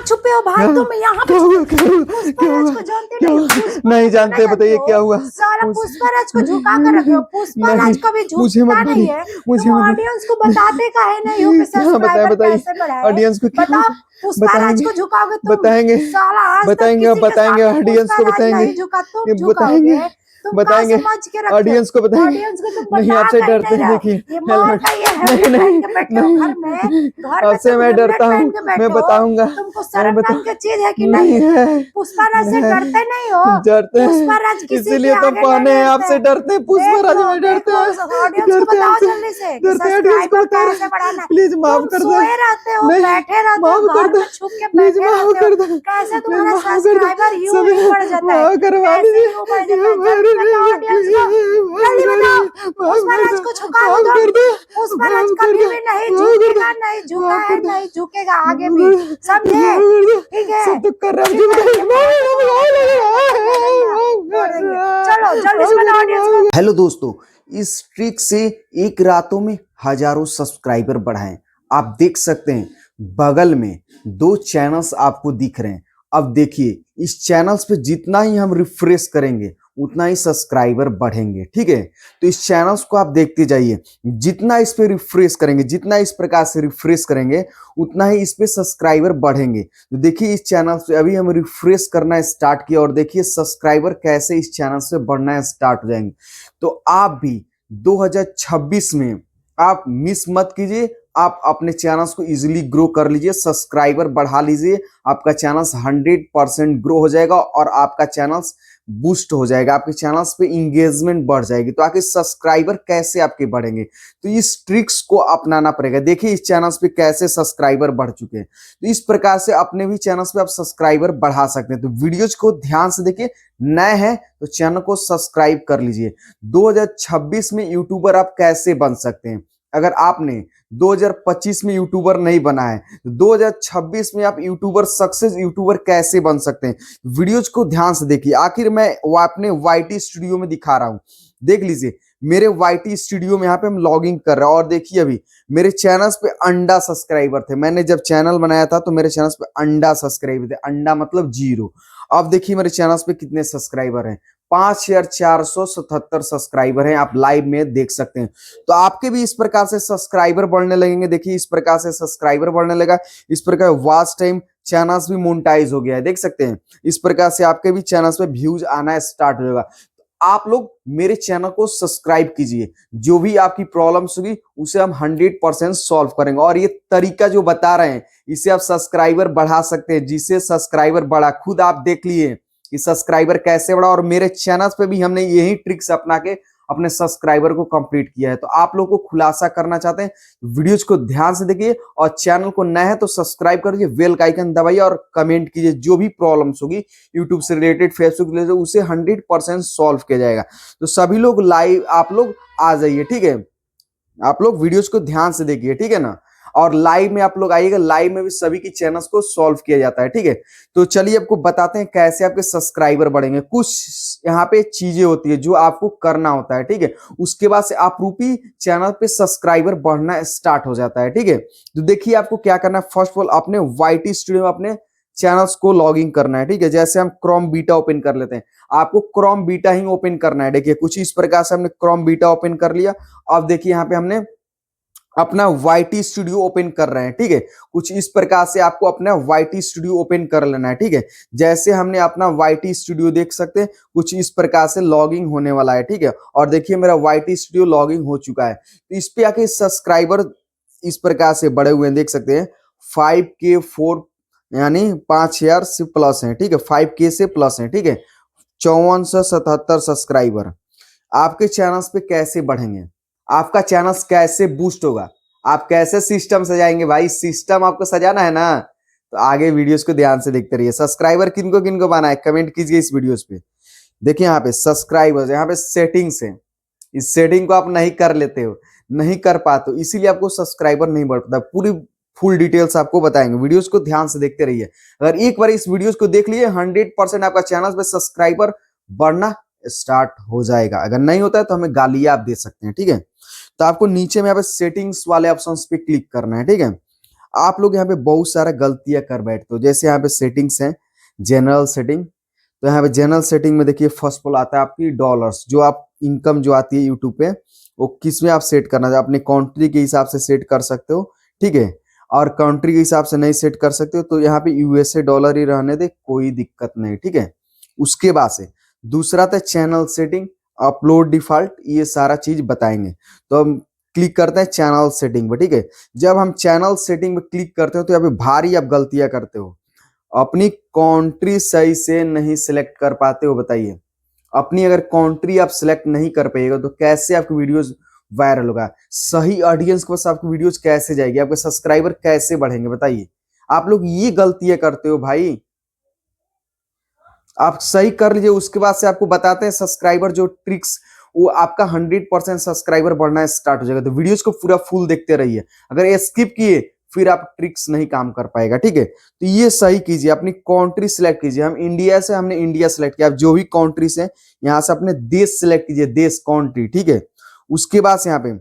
छुपे हो भाई तुम यहाँ पे? पुष्पराज को जानते नहीं जानते, बताइए क्या हुआ? सारा पुष्पराज को झुका कर रखे हो। पुष्पराज कभी झुकता नहीं है। तुम ऑडियंस को बताते काहे नहीं हो कि सब्सक्राइबर कैसे बढ़ाए? ऑडियंस को बताओ, पुष्पराज को झुकाओगे तुम? बताएंगे साला आज तक बताएंगे किसी के बताएंगे सामने ऑडियंस को पुष्पराज बताएंगे नहीं झुका, तुम बताएंगे झुकाओगे। तुम बताएंगे समझ के रखो ऑडियंस को बताएंगे। ऑडियंस को तुम नहीं, बता आपसे काहे डरते नहीं हैं। रहे हो? देखिए ये मार का ये हेलमेट पहन के बैठे हो घर में आपसे मैं डरता हूँ, पहन के मैं बैठे हो। बताऊंगा। तुमको शर्म नाम की चीज है कि नहीं नहीं? है, पुष्पराज से डरते नहीं हो? डरते हैं, पुष्पराज किसी के इसीलिए तो आगे पहने नहीं हैं, आपसे डरते हैं। पुष्पराज में देख डरते लो हैं, ऑडियंस को बताओ जल्दी से कि डरते हैं। ऑडियंस को सब्सक्राइबर बता कैसे बढ़ाना है। प्लीज माफ तुम कर दो। सोए रहते हो, नहीं, बैठे रहते हो, माफ कर घर दो, में छुप के प्लीज बैठे माफ रहते कर हो। दो, कैसे प्लीज तुम्हारा माफ कर दो। सब्सक्राइबर यूं ही बढ़ जाता है? माफ करवा कैसे दीजिए, यूं बढ़ जाता है? जल्दी बताओ ऑडियंस को, जल्दी बताओ। पुष्पराज को झुका दो माफ कर तुम। दो, पुष्पराज माफ कर कभी दो, भी नहीं माफ कर झुकेगा, दो, नहीं झुका माफ है, कर दो, नहीं झुकेगा आगे माफ भी। कर दो, समझे? माफ कर दो। ठीक है, सब तो कर रहा ठीक है, ये चलो जल्दी से बताओ ऑडियंस को। हेलो दोस्तों, इस ट्रिक से एक रातों में हजारों सब्सक्राइबर बढ़ाएं। आप देख सकते हैं बगल में 2 चैनल्स आपको दिख रहे हैं। अब देखिए, इस चैनल्स पे जितना ही हम रिफ्रेश करेंगे उतना ही सब्सक्राइबर बढ़ेंगे। ठीक है, तो इस चैनल्स को आप देखते जाइए। जितना इस पे रिफ्रेश करेंगे, जितना इस प्रकार से रिफ्रेश करेंगे, उतना ही इस पे सब्सक्राइबर बढ़ेंगे। तो देखिए, इस चैनल से अभी हम रिफ्रेश करना स्टार्ट किया और देखिए सब्सक्राइबर कैसे इस चैनल से बढ़ना स्टार्ट हो जाएंगे। तो आप भी 2026 में आप मिस मत कीजिए। आप अपने चैनल्स को इजीली ग्रो कर लीजिए, सब्सक्राइबर बढ़ा लीजिए। आपका चैनल्स 100% ग्रो हो जाएगा और आपका चैनल्स बूस्ट हो जाएगा। आपके चैनल्स पे इंगेजमेंट बढ़ जाएगी। तो आखिर सब्सक्राइबर कैसे आपके बढ़ेंगे? तो इस ट्रिक्स को अपनाना पड़ेगा। देखिए इस चैनल्स पे कैसे सब्सक्राइबर बढ़ चुके हैं। तो इस प्रकार से अपने भी चैनल्स पे आप सब्सक्राइबर बढ़ा सकते हैं। तो वीडियोज को ध्यान से देखिए। नए हैं तो चैनल को सब्सक्राइब कर लीजिए। 2026 में यूट्यूबर आप कैसे बन सकते हैं? अगर आपने 2025 में यूट्यूबर नहीं बना है तो 2026 में आप यूट्यूबर, सक्सेस यूट्यूबर कैसे बन सकते हैं? वीडियोज को ध्यान से देखिए। आखिर मैं अपने वाईटी स्टूडियो में दिखा रहा हूं, देख लीजिए। मेरे वाईटी स्टूडियो में यहाँ पे हम लॉगिंग कर रहे हैं और देखिए अभी मेरे चैनल्स पे अंडा सब्सक्राइबर थे। मैंने जब चैनल बनाया था तो मेरे चैनल्स पे अंडा सब्सक्राइबर थे। अंडा मतलब 0। अब देखिए मेरे चैनल्स पे कितने सब्सक्राइबर हैं, 5477 सब्सक्राइबर हैं। आप लाइव में देख सकते हैं। तो आपके भी इस प्रकार से सब्सक्राइबर बढ़ने लगेंगे। देखिए इस प्रकार से सब्सक्राइबर बढ़ने लगा। इस प्रकार वॉच टाइम, चैनल्स भी मोनेटाइज हो गया है, देख सकते हैं। इस प्रकार से आपके भी चैनल्स पे व्यूज आना स्टार्ट हो जाएगा। आप लोग मेरे चैनल को सब्सक्राइब कीजिए। जो भी आपकी प्रॉब्लम्स होगी उसे हम 100% सॉल्व करेंगे। और ये तरीका जो बता रहे हैं इससे आप सब्सक्राइबर बढ़ा सकते हैं। जिससे सब्सक्राइबर बढ़ा, खुद आप देख लिए कि सब्सक्राइबर कैसे बढ़ा। और मेरे चैनल्स पे भी हमने यही ट्रिक्स अपना के अपने सब्सक्राइबर को कंप्लीट किया है। तो आप लोगों को खुलासा करना चाहते हैं, वीडियोज को ध्यान से देखिए और चैनल को नया है तो सब्सक्राइब कर दीजिए, बेल का आइकन दबाइए और कमेंट कीजिए। जो भी प्रॉब्लम्स होगी यूट्यूब से रिलेटेड, फेसबुक रिलेटेड, उसे 100% सॉल्व किया जाएगा। तो सभी लोग लाइव आप लोग आ जाइए। ठीक है, आप लोग वीडियोज को ध्यान से देखिए, ठीक है ना। और लाइव में आप लोग आइएगा। लाइव में भी सभी की चैनल्स को सॉल्व किया जाता है। ठीक है, तो चलिए आपको बताते हैं कैसे आपके सब्सक्राइबर बढ़ेंगे। कुछ यहाँ पे चीजें होती है जो आपको करना होता है। ठीक है, उसके बाद से आप रूपी चैनल पे सब्सक्राइबर बढ़ना स्टार्ट हो जाता है। ठीक है, तो देखिए आपको क्या करना है। फर्स्ट ऑफ ऑल अपने वाईटी स्टूडियो में अपने चैनल्स को लॉगिन करना है। ठीक है, जैसे हम क्रोम बीटा ओपन कर लेते हैं, आपको क्रोम बीटा ही ओपन करना है। देखिए कुछ इस प्रकार से हमने क्रोम बीटा ओपन कर लिया। अब देखिए यहाँ पे हमने अपना वाईटी स्टूडियो ओपन कर रहे हैं। ठीक है, कुछ इस प्रकार से आपको अपना वाईटी स्टूडियो ओपन कर लेना है। ठीक है, जैसे हमने अपना वाईटी स्टूडियो देख सकते हैं कुछ इस प्रकार से लॉगिंग होने वाला है। ठीक है, और देखिए मेरा वाईटी स्टूडियो लॉगिंग हो चुका है। तो इस पे आके सब्सक्राइबर इस प्रकार से बड़े हुए हैं, देख सकते हैं 5K 4 यानी 5000 से प्लस है। ठीक है, 5K से प्लस है। ठीक है, 5477 सब्सक्राइबर आपके चैनल्स पे कैसे बढ़ेंगे? आपका चैनल कैसे बूस्ट होगा? आप कैसे सिस्टम सजाएंगे? भाई सिस्टम आपको सजाना है ना, तो आगे वीडियोस को ध्यान से देखते रहिए। सब्सक्राइबर किनको किनको बनाना है कमेंट कीजिए इस वीडियोस पे। देखिए यहाँ पे सब्सक्राइबर्स, यहाँ पे सेटिंग्स है। इस सेटिंग को आप नहीं कर लेते हो, नहीं कर पाते हो, इसीलिए आपको सब्सक्राइबर नहीं बढ़ पाता। पूरी फुल डिटेल्स आपको बताएंगे, वीडियोस को ध्यान से देखते रहिए। अगर एक बार इस वीडियोस को देख लिए 100% आपका चैनल पे सब्सक्राइबर बढ़ना स्टार्ट हो जाएगा। अगर नहीं होता है तो हमें गालियां आप दे सकते हैं। ठीक है, तो आपको नीचे में यहाँ पे सेटिंग्स वाले ऑप्शंस पे क्लिक करना है। ठीक है, आप लोग यहाँ पे बहुत सारा गलतियां कर बैठते हो। जैसे यहाँ पे सेटिंग्स हैं, जनरल सेटिंग। तो यहाँ पे जनरल सेटिंग में देखिए फर्स्ट ऑफ ऑल आता है आपकी डॉलर्स, जो आप इनकम जो आती है यूट्यूब पे वो किस में आप सेट करना है, अपने कंट्री के हिसाब से सेट कर सकते हो, ठीक है। और कंट्री के हिसाब से नहीं सेट कर सकते हो तो यहाँ पे यूएसए डॉलर ही रहने दे, कोई दिक्कत नहीं, ठीक है। उसके बाद से दूसरा था चैनल सेटिंग, अपलोड डिफॉल्ट, ये सारा चीज बताएंगे। तो हम क्लिक करते हैं चैनल सेटिंग पे, ठीक है। जब हम चैनल सेटिंग पे क्लिक करते हो तो यहाँ पे भारी आप गलतियां करते हो, अपनी कंट्री सही से नहीं सिलेक्ट कर पाते हो। बताइए, अपनी अगर कंट्री आप सिलेक्ट नहीं कर पाइएगा तो कैसे आपकी वीडियोस वायरल होगा, सही ऑडियंस के पास आपकी वीडियोस कैसे जाएगी, आपके सब्सक्राइबर कैसे बढ़ेंगे? बताइए, आप लोग ये गलतियां करते हो भाई। आप सही कर लीजिए, उसके बाद से आपको बताते हैं सब्सक्राइबर जो ट्रिक्स, वो आपका 100% सब्सक्राइबर बढ़ना स्टार्ट हो जाएगा। तो वीडियोस को पूरा फुल देखते रहिए, अगर ये स्किप किए फिर आप ट्रिक्स नहीं काम कर पाएगा, ठीक है। तो ये सही कीजिए, अपनी कंट्री सिलेक्ट कीजिए। हम इंडिया से, हमने इंडिया सिलेक्ट किया, आप जो भी कंट्री से यहाँ से अपने देश सिलेक्ट कीजिए, देश कंट्री, ठीक है। उसके बाद से यहाँ पे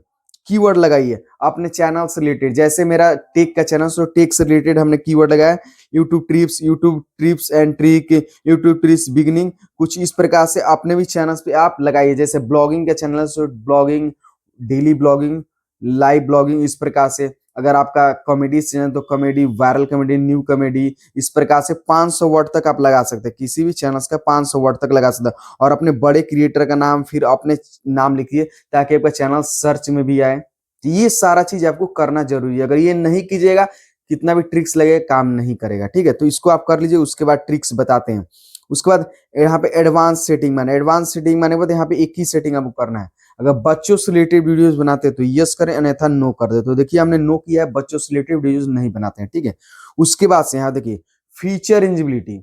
कीवर्ड लगाइए अपने चैनल से रिलेटेड। जैसे मेरा टेक का चैनल, तो टेक से रिलेटेड हमने कीवर्ड लगाया, YouTube trips and trick, YouTube tricks beginning, कुछ इस प्रकार से अपने भी चैनल्स पे आप लगाइए। जैसे ब्लॉगिंग का channel, so blogging, daily blogging, live blogging, इस प्रकार से। अगर आपका कॉमेडी चैनल तो comedy, viral comedy, new comedy, इस प्रकार से 500 वर्ड तक आप लगा सकते हैं, किसी भी चैनल्स का 500 वर्ड तक लगा सकते हैं। और अपने बड़े क्रिएटर का नाम, फिर अपने नाम लिखिए ताकि आपका चैनल सर्च में भी आए। तो ये सारा चीज आपको करना जरूरी है, अगर ये नहीं कीजिएगा कितना भी ट्रिक्स लगे काम नहीं करेगा, ठीक है। तो इसको आप कर लीजिए, उसके बाद ट्रिक्स बताते हैं। उसके बाद यहाँ पे एडवांस सेटिंग माने, एडवांस सेटिंग माने बाद यहाँ पे एक ही सेटिंग आपको करना है। अगर बच्चों से रिलेटेड वीडियोस बनाते हैं तो यस करें, अन्यथा नो कर दे। तो देखिए हमने नो किया है, बच्चों से रिलेटेड वीडियोस नहीं बनाते हैं, ठीक है। उसके बाद से यहाँ देखिए फीचर एलिजिबिलिटी,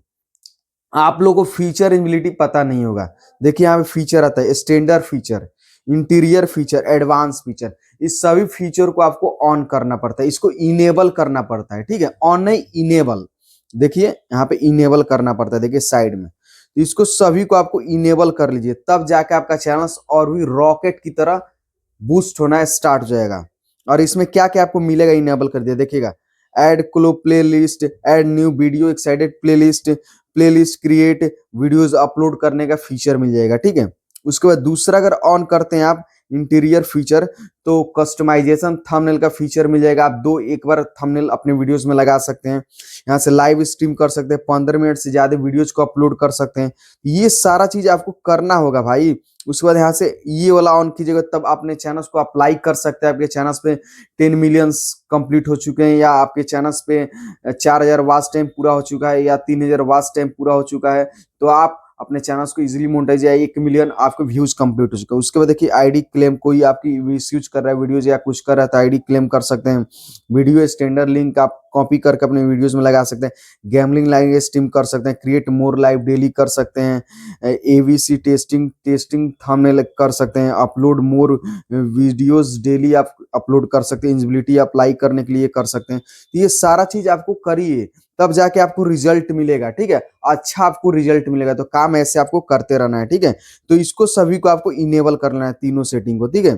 आप लोगों को फीचर एलिजिबिलिटी पता नहीं होगा। देखिए यहाँ पे फीचर आता है, standard feature, interior feature, advance feature, इस सभी फीचर को आपको ऑन करना पड़ता है, इसको इनेबल करना पड़ता है, ठीक है। ऑन नहीं, इनेबल। देखिए यहाँ पे इनेबल करना पड़ता है, देखिए साइड में। तो इसको सभी को आपको इनेबल कर लीजिए, तब जाके आपका चैनल और भी रॉकेट की तरह बूस्ट होना स्टार्ट हो जाएगा। और इसमें क्या क्या आपको मिलेगा इनेबल कर दिया, देखिएगा ऐड क्लो playlist, add new video excited playlist create videos upload करने का फीचर मिल जाएगा, ठीक है। उसके बाद दूसरा अगर ऑन करते हैं आप इंटीरियर फीचर, तो कस्टमाइजेशन थंबनेल का फीचर मिल जाएगा। आप एक बार थंबनेल अपने वीडियोस में लगा सकते हैं, यहाँ से लाइव स्ट्रीम कर सकते हैं, 15 मिनट से ज्यादा वीडियोस को अपलोड कर सकते हैं। ये सारा चीज आपको करना होगा भाई। उसके बाद यहाँ से ये वाला ऑन कीजिएगा, तब अपने चैनल्स को अप्लाई कर सकते हैं। आपके चैनल्स पे 10 मिलियंस कंप्लीट हो चुके हैं, या आपके चैनल्स पे 4000 वॉच टाइम पूरा हो चुका है, या 3000 वॉच टाइम पूरा हो चुका है, तो आप अपने चैनल्स को इजीली मोनेटाइज, या 1 मिलियन आपके व्यूज कंप्लीट हो चुका है। उसके बाद देखिए आईडी क्लेम, कोई आपकी मिसयूज कर रहा है वीडियोज या कुछ कर रहा है तो आईडी क्लेम कर सकते हैं। वीडियो स्टैंडर्ड लिंक आप कॉपी करके अपने वीडियोज में लगा सकते हैं। गैमलिंग लाइव स्ट्रीम कर सकते हैं, क्रिएट मोर लाइव डेली कर सकते हैं, एवीसी टेस्टिंग थंबनेल कर सकते हैं, अपलोड मोर वीडियोस डेली आप अपलोड कर सकते हैं, एलिजिबिलिटी अप्लाई करने के लिए कर सकते हैं। तो ये सारा चीज आपको करिए, तब जाके आपको रिजल्ट मिलेगा, ठीक है। अच्छा आपको रिजल्ट मिलेगा, तो काम ऐसे आपको करते रहना है, ठीक है। तो इसको सभी को आपको इनेबल करना है, तीनों सेटिंग को, ठीक है।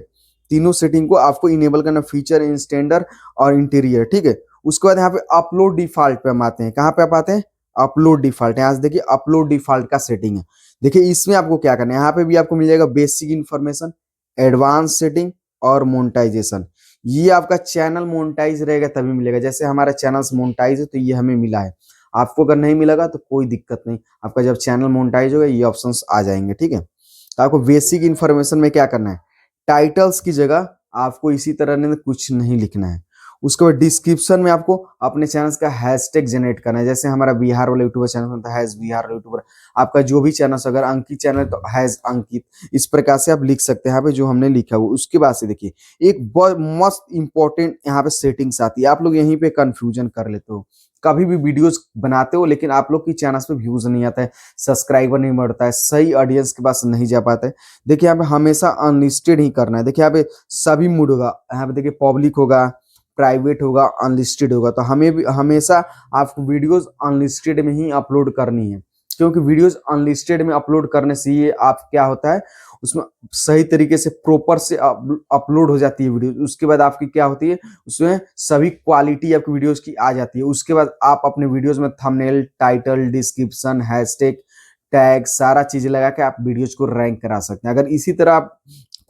तीनों सेटिंग को आपको इनेबल करना, फीचर, स्टैंडर्ड और इंटीरियर, ठीक है। उसके बाद यहाँ पे अपलोड डिफॉल्ट पे हम आते हैं। कहाँ पे आप आते हैं? Upload default. यहाँ से देखिए अपलोड डिफॉल्ट का सेटिंग है। देखिए इसमें आपको क्या करना है, यहाँ पे भी आपको मिल जाएगा बेसिक इन्फॉर्मेशन, एडवांस सेटिंग और मोनेटाइजेशन। ये आपका चैनल मोनेटाइज रहेगा तभी मिलेगा। जैसे हमारा चैनल मोनेटाइज है तो ये हमें मिला है, आपको अगर नहीं मिलेगा तो कोई दिक्कत नहीं, आपका जब चैनल मोनेटाइज होगा ये ऑप्शंस आ जाएंगे, ठीक है। तो आपको बेसिक इन्फॉर्मेशन में क्या करना है, टाइटल्स की जगह आपको इसी तरह ने कुछ नहीं लिखना है। उसके बाद डिस्क्रिप्शन में आपको अपने चैनल का हैशटैग जनरेट करना है। जैसे हमारा बिहार वाला यूट्यूबर चैनल होता है, हैज बिहार यूट्यूबर। आपका जो भी चैनल, अगर अंकित चैनल तो हैज अंकित, इस प्रकार से आप लिख सकते हैं यहाँ पे जो हमने लिखा हुआ। उसके बाद से देखिए एक बहुत मस्त इंपॉर्टेंट यहाँ पे सेटिंग्स आती है। आप लोग यहीं पे कंफ्यूजन कर लेते हो, कभी भी वीडियोस बनाते हो लेकिन आप लोग की चैनल पे व्यूज नहीं आता है, सब्सक्राइबर नहीं बढ़ता है, सही ऑडियंस के पास नहीं जा पाता है। देखिए यहाँ पे हमेशा अनलिस्टेड ही करना है। देखिए यहाँ पे सभी मूड होगा, यहाँ पे देखिए पब्लिक होगा, प्राइवेट होगा, अनलिस्टेड होगा। तो हमें भी हमेशा आपको वीडियोस अनलिस्टेड में ही अपलोड करनी है। क्योंकि वीडियोस अनलिस्टेड में अपलोड करने से ये आप क्या होता है, उसमें सही तरीके से प्रॉपर से अपलोड हो जाती है वीडियो। उसके बाद आपकी क्या होती है, उसमें सभी क्वालिटी आपकी वीडियोस की आ जाती है। उसके बाद आप अपने वीडियोस में thumbnail, title, description, hashtag, tag सारा चीज लगा के आप वीडियोस को रैंक करा सकते हैं। अगर इसी तरह आप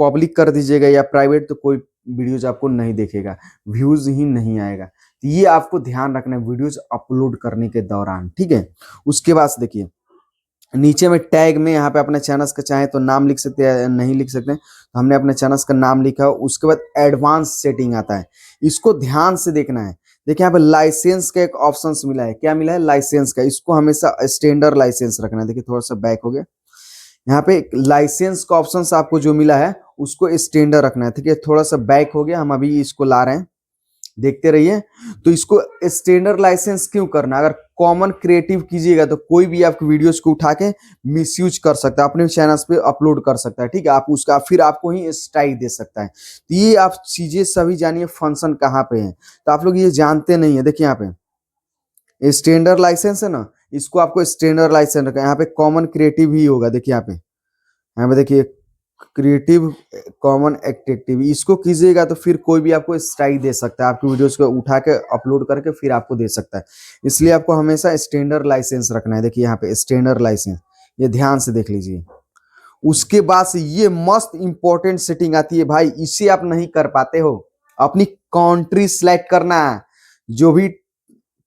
पब्लिक कर दीजिएगा या प्राइवेट, तो कोई वीडियोज आपको नहीं देखेगा, व्यूज ही नहीं आएगा। तो ये आपको ध्यान रखना है वीडियोज अपलोड करने के दौरान, ठीक है। उसके बाद से देखिए नीचे में टैग में यहाँ पे अपने चैनल्स का चाहे तो नाम लिख सकते हैं, नहीं लिख सकते हैं, तो हमने अपने चैनल्स का नाम लिखा। उसके बाद एडवांस सेटिंग आता है, इसको ध्यान से देखना है। देखिए यहाँ पे लाइसेंस का एक ऑप्शन मिला है, क्या मिला है, लाइसेंस का। इसको हमेशा स्टैंडर्ड लाइसेंस रखना है। देखिए थोड़ा सा बैक हो गया, यहाँ पे लाइसेंस का ऑप्शन आपको जो मिला है उसको स्टैंडर्ड रखना है, ठीक है। थोड़ा सा बैक हो गया, हम अभी इसको ला रहे हैं, देखते रहिए। तो इसको स्टैंडर्ड लाइसेंस क्यों करना, अगर कॉमन क्रिएटिव कीजिएगा तो कोई भी आपकी वीडियोस को उठा के मिसयूज कर सकता है, अपने चैनल्स पे अपलोड कर सकता है, ठीक है। आप उसका फिर आपको ही स्ट्राइक दे सकता है। तो ये आप चीजें सभी जानिए फंक्शन कहाँ पे है, तो आप लोग ये जानते नहीं है। देखिए यहाँ पे स्टैंडर्ड लाइसेंस है ना, इसको आपको स्टैंडर्ड लाइसेंस रखना है। यहाँ पे कॉमन क्रिएटिव ही होगा, देखिए यहाँ पे देखिए क्रिएटिव कॉमन एक्टिव, इसको कीजिएगा तो फिर कोई भी आपको स्ट्राइक दे सकता है, आपकी वीडियोस को उठा के अपलोड करके फिर आपको दे सकता है। इसलिए आपको हमेशा स्टैंडर्ड लाइसेंस रखना है। देखिए यहाँ पे स्टैंडर्ड लाइसेंस, ये ध्यान से देख लीजिए। उसके बाद से ये मस्त इंपॉर्टेंट सेटिंग आती है भाई, इसे आप नहीं कर पाते हो, अपनी कंट्री सिलेक्ट करना है। जो भी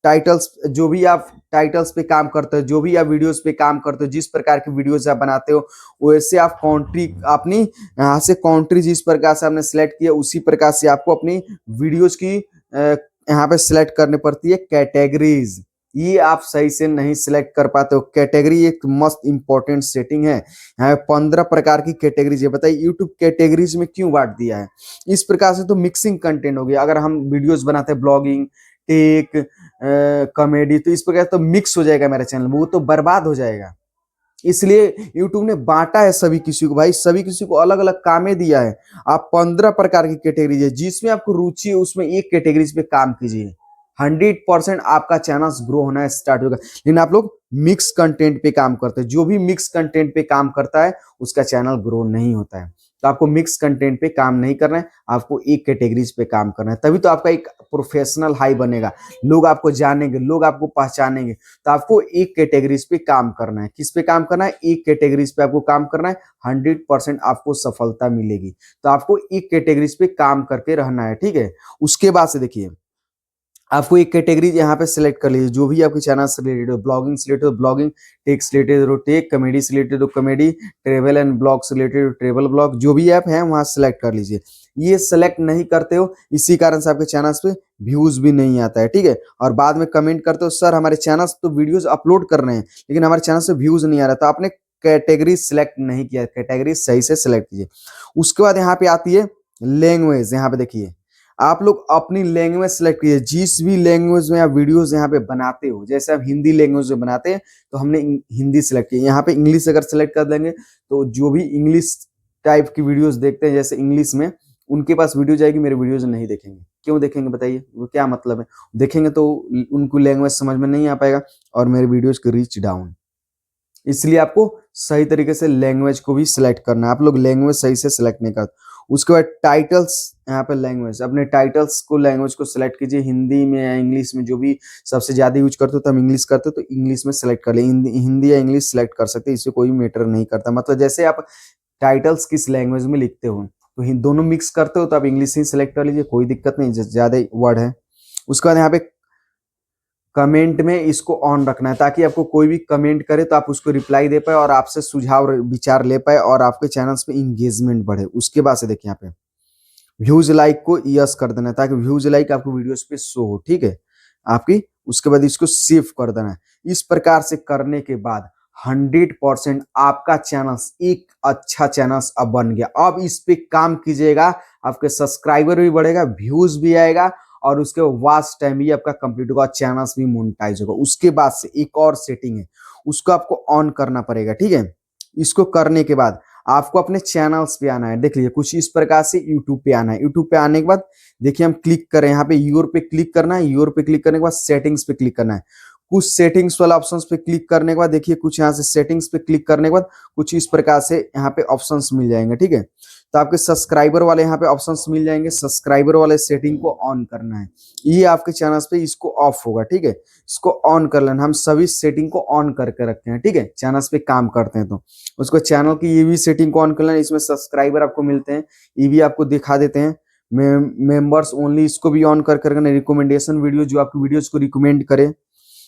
टाइटल्स, जो भी आप टाइटल्स पे काम करते हो, जो भी आप वीडियोस पे काम करते हो, जिस प्रकार की वीडियोस आप बनाते हो, वैसे आप कंट्री अपनी यहाँ से कंट्री जिस प्रकार से आपने सिलेक्ट किया उसी प्रकार से आपको अपनी वीडियोस की यहाँ पे सिलेक्ट करनी पड़ती है कैटेगरीज। ये आप सही से नहीं सिलेक्ट कर पाते हो। कैटेगरी एक मस्त इंपॉर्टेंट सेटिंग है। यहाँ 15 प्रकार की कैटेगरीज है। बताइए यूट्यूब कैटेगरीज में क्यों बांट दिया है? इस प्रकार से तो मिक्सिंग कंटेंट हो गया। अगर हम वीडियोस बनाते हैं ब्लॉगिंग, टेक, कॉमेडी, तो इस प्रकार तो मिक्स हो जाएगा मेरा चैनल, वो तो बर्बाद हो जाएगा। इसलिए YouTube ने बांटा है सभी किसी को भाई, सभी किसी को अलग अलग कामें दिया है। आप 15 प्रकार की कैटेगरीज है, जिसमें आपको रुचि है उसमें एक कैटेगरीज पे काम कीजिए, 100% आपका चैनल ग्रो होना स्टार्ट होगा। लेकिन आप लोग मिक्स कंटेंट पे काम करते हैं, जो भी मिक्स कंटेंट पे काम करता है उसका चैनल ग्रो नहीं होता है। तो आपको मिक्स कंटेंट पे काम नहीं करना है, आपको एक कैटेगरीज पे काम करना है, तभी तो आपका एक प्रोफेशनल हाई बनेगा, लोग आपको जानेंगे, लोग आपको पहचानेंगे। तो आपको एक कैटेगरीज पे काम करना है। किस पे काम करना है? एक कैटेगरीज पे आपको काम करना है, 100% आपको सफलता मिलेगी। तो आपको एक कैटेगरीज पे काम करके रहना है, ठीक है। उसके बाद से देखिए आपको एक कैटेगरी यहाँ पे सिलेक्ट कर लीजिए, जो भी आपके चैनल से रिलेटेड हो, ब्लॉगिंग से रिलेटेड हो ब्लॉगिंग, टेक से रिलेटेड हो टेक, कॉमेडी से रिलेटेड हो कॉमेडी, ट्रेवल एंड ब्लॉग से रिलेटेड हो ट्रेवल ब्लॉग, जो भी ऐप है वहाँ सेलेक्ट कर लीजिए। ये सेलेक्ट नहीं करते हो, इसी कारण से आपके चैनल्स पे व्यूज भी नहीं आता है, ठीक है। और बाद में कमेंट करते हो सर हमारे चैनल्स तो वीडियोज अपलोड कर रहे हैं लेकिन हमारे चैनल से व्यूज नहीं आ रहा, तो आपने कैटेगरी सिलेक्ट नहीं किया। कैटेगरी सही से सिलेक्ट कीजिए। उसके बाद यहाँ पे आती है लैंग्वेज। यहाँ पे देखिए आप लोग अपनी लैंग्वेज सेलेक्ट कीजिए, जिस भी लैंग्वेज में आप वीडियोस यहाँ पे बनाते हो। जैसे आप हिंदी लैंग्वेज में बनाते हैं तो हमने हिंदी सेलेक्ट की। यहाँ पे इंग्लिश अगर सेलेक्ट कर देंगे तो जो भी इंग्लिश टाइप की वीडियोस देखते हैं जैसे इंग्लिश में, उनके पास वीडियो जाएगी, मेरे वीडियोज नहीं देखेंगे। क्यों देखेंगे बताइए, वो क्या मतलब है? देखेंगे तो उनको लैंग्वेज समझ में नहीं आ पाएगा और मेरे वीडियोज की रीच डाउन। इसलिए आपको सही तरीके से लैंग्वेज को भी सिलेक्ट करना है। आप लोग लैंग्वेज सही से सिलेक्ट नहीं करते। उसके बाद टाइटल्स, यहाँ पे लैंग्वेज, अपने टाइटल्स को लैंग्वेज को सिलेक्ट कीजिए, हिंदी में या इंग्लिश में, जो भी सबसे ज्यादा यूज करते हो। तो हम इंग्लिश करते हो तो इंग्लिश में सिलेक्ट कर ले, हिंदी या इंग्लिश सिलेक्ट कर सकते हैं, इससे कोई मैटर नहीं करता। मतलब जैसे आप टाइटल्स किस लैंग्वेज में लिखते हो तो दोनों मिक्स करते हो तो आप इंग्लिश ही सिलेक्ट कर लीजिए, कोई दिक्कत नहीं, ज्यादा वर्ड है। उसके बाद यहाँ पे कमेंट में इसको ऑन रखना है, ताकि आपको कोई भी कमेंट करे तो आप उसको रिप्लाई दे पाए और आपसे सुझाव विचार ले पाए और आपके चैनल्स पे इंगेजमेंट बढ़े। उसके बाद से देखिए यहाँ पे व्यूज लाइक को यस कर देना है, ताकि व्यूज लाइक आपको वीडियोस पे शो हो, ठीक है आपकी। उसके बाद इसको सेव कर देना है। इस प्रकार से करने के बाद 100% आपका चैनल एक अच्छा चैनल अब बन गया। अब इस पे काम कीजिएगा, आपके सब्सक्राइबर भी बढ़ेगा, व्यूज भी आएगा और उसके वॉच टाइम भी आपका कंप्लीट होगा, चैनल्स भी मोनेटाइज होगा। उसके बाद से एक और सेटिंग है, उसको आपको ऑन करना पड़ेगा, ठीक है। इसको करने के बाद आपको अपने चैनल्स पे आना है। देख लीजिए कुछ इस प्रकार से यूट्यूब पे आना है। यूट्यूब पे आने के बाद देखिए हम क्लिक करें, यहाँ पे योर पे क्लिक करना है। योर पे क्लिक करने के बाद सेटिंग्स पे क्लिक करना है। कुछ सेटिंग्स वाला ऑप्शंस पे क्लिक करने के बाद देखिए कुछ यहाँ से सेटिंग्स पे क्लिक करने के बाद कुछ इस प्रकार से यहाँ पे ऑप्शंस मिल जाएंगे, ठीक है। तो आपके सब्सक्राइबर वाले यहाँ पे ऑप्शंस मिल जाएंगे, सब्सक्राइबर वाले सेटिंग को ऑन करना है, ये आपके चैनल पे इसको ऑफ होगा, ठीक है। इसको ऑन कर लेना, हम सभी सेटिंग को ऑन करके रखते हैं, ठीक है, चैनल पे काम करते हैं तो उसको चैनल की ये भी सेटिंग को ऑन कर लेना। इसमें सब्सक्राइबर आपको मिलते हैं, ये भी आपको दिखा देते हैं। मेंबर्स ओनली इसको भी ऑन कर रखना। रिकमेंडेशन वीडियो, जो आपकी वीडियोस को रिकमेंड करे,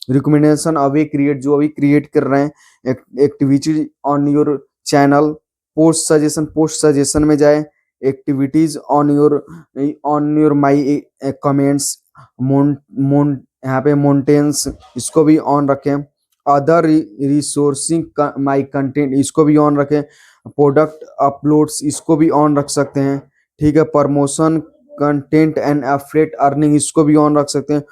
रिकमेंडेशन अवे क्रिएट, जो अभी क्रिएट कर रहे हैं, activity on your channel, post suggestion में जाए, activities on your my comments, यहाँ पे मोन्टेन्स, इसको भी ऑन रखें। अदर रिसोर्सिंग माई कंटेंट, इसको भी ऑन रखें। प्रोडक्ट अपलोड्स, इसको भी ऑन रख सकते हैं, ठीक है। Promotion content and affiliate earning, इसको भी ऑन रख सकते हैं।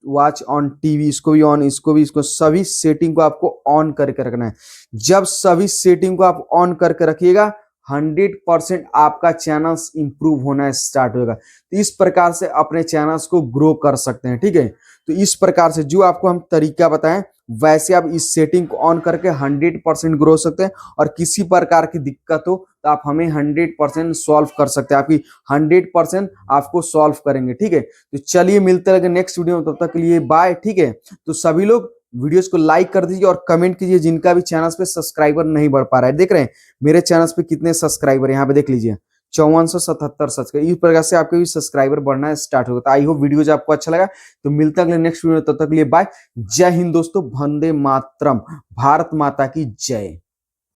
वॉच ऑन टीवी, इसको भी ऑन, इसको सभी सेटिंग को आपको ऑन करके रखना है। जब सभी सेटिंग को आप ऑन करके रखिएगा 100% आपका चैनल इंप्रूव होना स्टार्ट होगा। तो इस प्रकार से अपने चैनल्स को ग्रो कर सकते हैं, ठीक है। तो इस प्रकार से जो आपको हम तरीका बताएं वैसे आप इस सेटिंग को ऑन करके 100% ग्रो हो सकते हैं। और किसी प्रकार की दिक्कत हो तो आप हमें 100% सॉल्व कर सकते हैं, आपकी 100% आपको सॉल्व करेंगे, ठीक है। तो चलिए मिलते रहेंगे नेक्स्ट वीडियो में, तब तक के लिए बाय, ठीक है। तो सभी लोग वीडियोस को लाइक कर दीजिए और कमेंट कीजिए जिनका भी चैनल पे सब्सक्राइबर नहीं बढ़ पा रहा है। देख रहे हैं मेरे चैनल पे कितने सब्सक्राइबर, यहाँ पे देख लीजिए 5477 सब्सक्राइबर। इस प्रकार से आपके भी सब्सक्राइबर बढ़ना स्टार्ट होगा। तो आई होप वीडियो आपको अच्छा लगा। तो मिलता है अगले नेक्स्ट वीडियो में, तब तक के लिए बाय। जय हिंद दोस्तों, वंदे मातरम, भारत माता की जय।